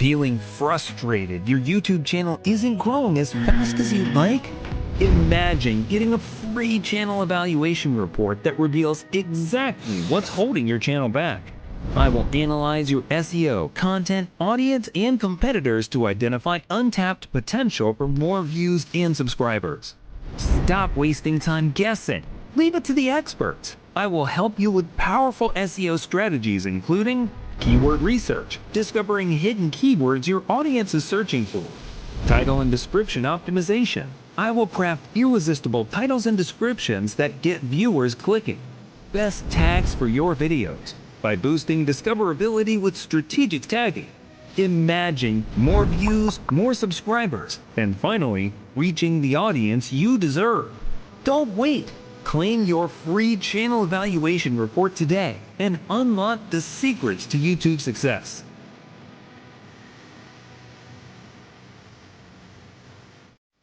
Feeling frustrated your YouTube channel isn't growing as fast as you'd like? Imagine getting a free channel evaluation report that reveals exactly what's holding your channel back. I will analyze your SEO, content, audience, and competitors to identify untapped potential for more views and subscribers. Stop wasting time guessing. Leave it to the experts. I will help you with powerful SEO strategies including keyword research, discovering hidden keywords your audience is searching for, title and description optimization. I will craft irresistible titles and descriptions that get viewers clicking. Best tags for your videos by boosting discoverability with strategic tagging. Imagine more views, more subscribers, and finally, reaching the audience you deserve. Don't wait. Claim your free channel evaluation report today and unlock the secrets to YouTube success.